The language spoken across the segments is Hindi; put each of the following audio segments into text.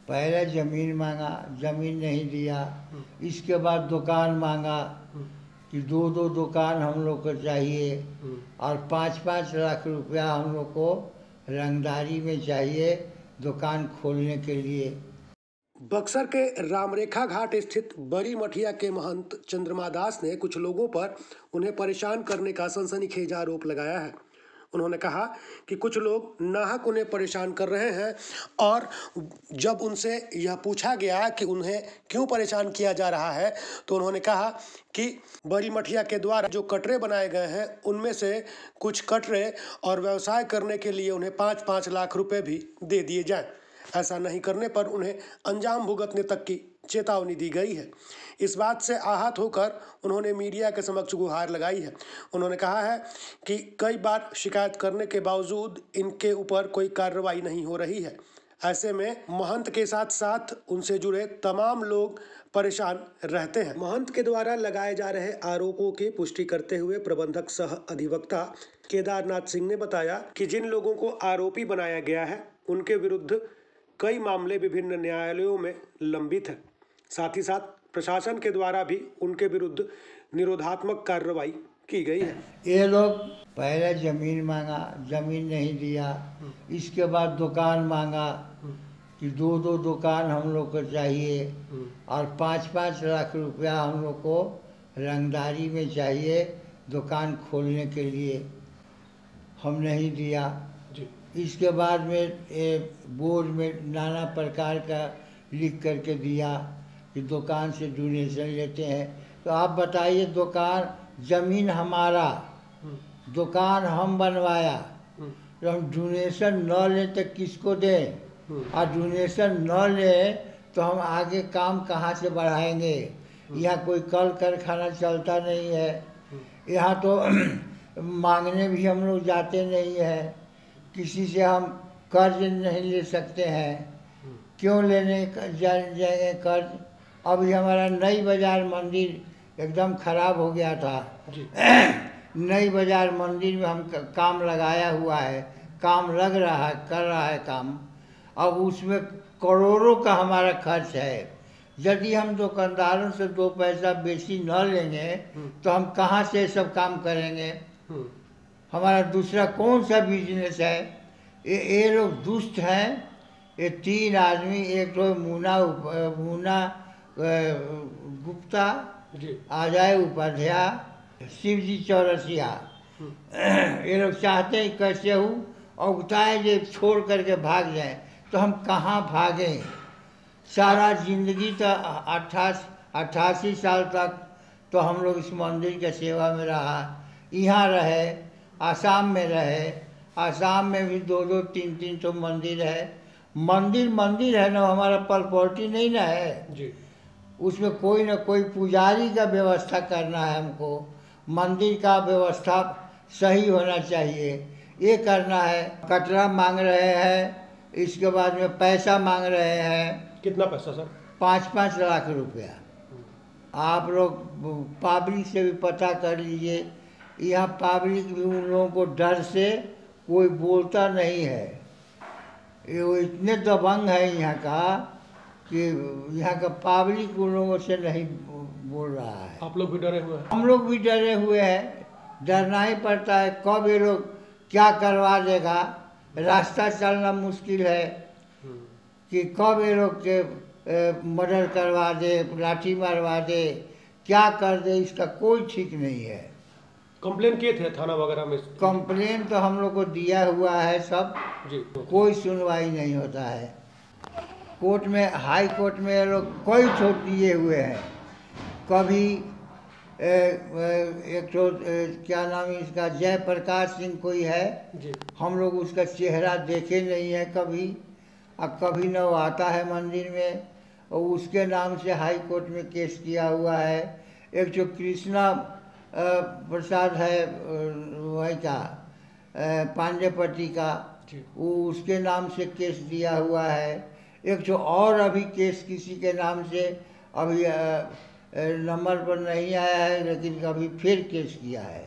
पहले ज़मीन मांगा, ज़मीन नहीं दिया। इसके बाद दुकान मांगा कि दो दो दुकान हम लोग को चाहिए और 5-5 लाख रुपया हम लोग को रंगदारी में चाहिए दुकान खोलने के लिए। बक्सर के रामरेखा घाट स्थित बड़ी मठिया के महंत चंद्रमा दास ने कुछ लोगों पर उन्हें परेशान करने का सनसनीखेज आरोप लगाया है। उन्होंने कहा कि कुछ लोग नाहक उन्हें परेशान कर रहे हैं और जब उनसे यह पूछा गया कि उन्हें क्यों परेशान किया जा रहा है तो उन्होंने कहा कि बड़ी मठिया के द्वारा जो कटरे बनाए गए हैं उनमें से कुछ कटरे और व्यवसाय करने के लिए उन्हें 5-5 लाख रुपए भी दे दिए जाएं। ऐसा नहीं करने पर उन्हें अंजाम भुगतने तक की चेतावनी दी गई है। इस बात से आहत होकर उन्होंने मीडिया के समक्ष गुहार लगाई है। उन्होंने कहा है कि कई बार शिकायत करने के बावजूद इनके ऊपर कोई कार्रवाई नहीं हो रही है। ऐसे में महंत के साथ साथ उनसे जुड़े तमाम लोग परेशान रहते हैं। महंत के द्वारा लगाए जा रहे आरोपों की पुष्टि करते हुए प्रबंधक सह अधिवक्ता केदारनाथ सिंह ने बताया कि जिन लोगों को आरोपी बनाया गया है उनके विरुद्ध कई मामले विभिन्न न्यायालयों में लंबित हैं। साथ ही साथ प्रशासन के द्वारा भी उनके विरुद्ध निरोधात्मक कार्रवाई की गई है। ये लोग पहले ज़मीन मांगा, ज़मीन नहीं दिया। इसके बाद दुकान मांगा कि दो दो दुकान हम लोग को चाहिए और 5-5 लाख रुपया हम लोग को रंगदारी में चाहिए दुकान खोलने के लिए। हम नहीं दिया। इसके बाद में बोर्ड में नाना प्रकार का लिख करके दिया कि दुकान से डोनेशन लेते हैं। तो आप बताइए, दुकान ज़मीन हमारा, दुकान हम बनवाया, तो हम डोनेशन न लें तो किसको दें? और डोनेशन न लें तो हम आगे काम कहाँ से बढ़ाएंगे? यहाँ कोई कल कारखाना चलता नहीं है। यहाँ तो मांगने भी हम लोग जाते नहीं हैं। किसी से हम कर्ज नहीं ले सकते हैं। क्यों लेने जाएंगे कर्ज? अभी हमारा नई बाज़ार मंदिर एकदम ख़राब हो गया था। नई बाज़ार मंदिर में हम काम लगाया हुआ है, काम लग रहा है, कर रहा है काम। अब उसमें करोड़ों का हमारा खर्च है। यदि हम दुकानदारों से 2 पैसा बेसी न लेंगे तो हम कहाँ से सब काम करेंगे? हमारा दूसरा कौन सा बिजनेस है? ये लोग दुष्ट हैं। ये 3 आदमी, एक तो मुन्ना गुप्ता, अजय उपाध्याय, शिवजी चौरसिया, ये लोग चाहते हैं कैसे हूँ औगताए जे छोड़ करके भाग जाएं। तो हम कहाँ भागें? सारा जिंदगी तो 88 साल तक तो हम लोग इस मंदिर के सेवा में रहा। यहाँ रहे, आसाम में रहे, आसाम में भी 2-2, 3-3 तो मंदिर है। मंदिर है ना, हमारा प्रॉपर्टी नहीं ना है जी। उसमें कोई ना कोई पुजारी का व्यवस्था करना है हमको। मंदिर का व्यवस्था सही होना चाहिए, ये करना है। कटरा मांग रहे हैं, इसके बाद में पैसा मांग रहे हैं। कितना पैसा सर? 5-5 लाख रुपया। आप लोग पब्लिक से भी पता कर लीजिए। यहाँ पब्लिक भी उन लोगों को डर से कोई बोलता नहीं है। ये इतने दबंग है यहाँ का कि यहाँ का पब्लिक उन लोगों से नहीं बोल रहा है। आप लोग भी डरे हुए हैं? हम लोग भी डरे हुए हैं। डरना ही पड़ता है। कब ये लोग क्या करवा देगा? रास्ता चलना मुश्किल है कि कब ये लोग के मर्डर करवा दे, लाठी मारवा दे, क्या कर दे, इसका कोई ठीक नहीं है। कंप्लेन किए थे थाना वगैरह में? कंप्लेन तो हम लोग को दिया हुआ है सब जी। कोई सुनवाई नहीं होता है। कोर्ट में, हाई कोर्ट में ये लोग कोई छूट दिए हुए हैं। कभी एक तो क्या नाम है इसका, जयप्रकाश सिंह कोई है जी। हम लोग उसका चेहरा देखे नहीं है कभी। अब कभी न वो आता है मंदिर में, और उसके नाम से हाई कोर्ट में केस किया हुआ है। एक जो कृष्णा प्रसाद है वही का पांडेपट्टी का, वो उसके नाम से केस दिया हुआ है। एक जो और अभी केस किसी के नाम से अभी नंबर पर नहीं आया है, लेकिन अभी फिर केस किया है।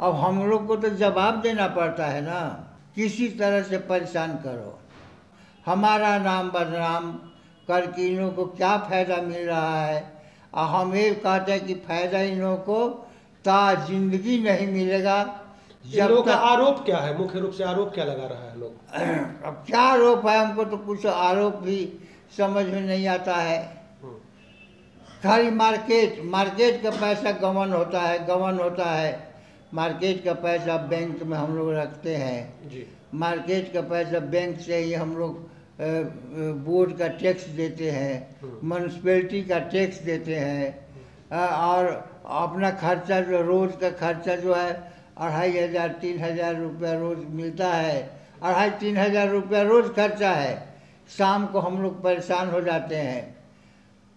अब हम लोग को तो जवाब देना पड़ता है ना। किसी तरह से परेशान करो, हमारा नाम बदनाम करके इन लोगों को क्या फायदा मिल रहा है। और हम ये कहते हैं कि फायदा इन लोगों को ता जिंदगी नहीं मिलेगा इन लोगों जब का तक। आरोप क्या है, मुख्य रूप से आरोप क्या लगा रहा है लोग? अब क्या आरोप है, हमको तो कुछ आरोप भी समझ में नहीं आता है। खाली मार्केट का पैसा गबन होता है। मार्केट का पैसा बैंक में हम लोग रखते हैं जी। मार्केट का पैसा बैंक से ही हम लोग बोर्ड का टैक्स देते हैं, म्यूनसिपैलिटी का टैक्स देते हैं। और अपना खर्चा जो रोज़ का खर्चा जो है 2500-3000 रुपया रोज़ मिलता है। 2500-3000 रुपया रोज़ खर्चा है। शाम को हम लोग परेशान हो जाते हैं।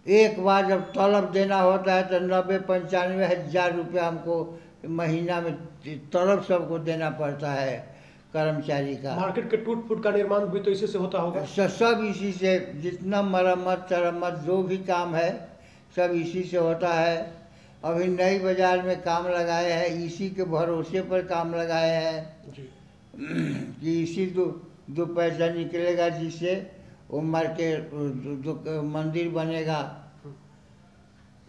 एक बार जब तलब देना होता है तो 90-95 हज़ार रुपया हमको महीना में तलब सबको देना पड़ता है कर्मचारी का। मार्केट के टूट फूट का निर्माण भी तो इसी से होता होगा? सब इसी से, जितना मरम्मत तरम्मत जो भी काम है सब इसी से होता है। अभी नई बाज़ार में काम लगाए हैं, इसी के भरोसे पर काम लगाए हैं जी। कि इसी दो पैसा निकलेगा जिससे वो मार्केट मंदिर बनेगा।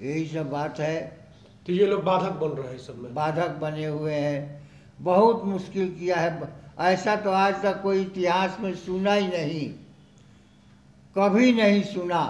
यही सब बात है। तो ये लोग बाधक बन रहे हैं इस सब में? बाधक बने हुए हैं। बहुत मुश्किल किया है। ऐसा तो आज तक कोई इतिहास में सुना ही नहीं, कभी नहीं सुना।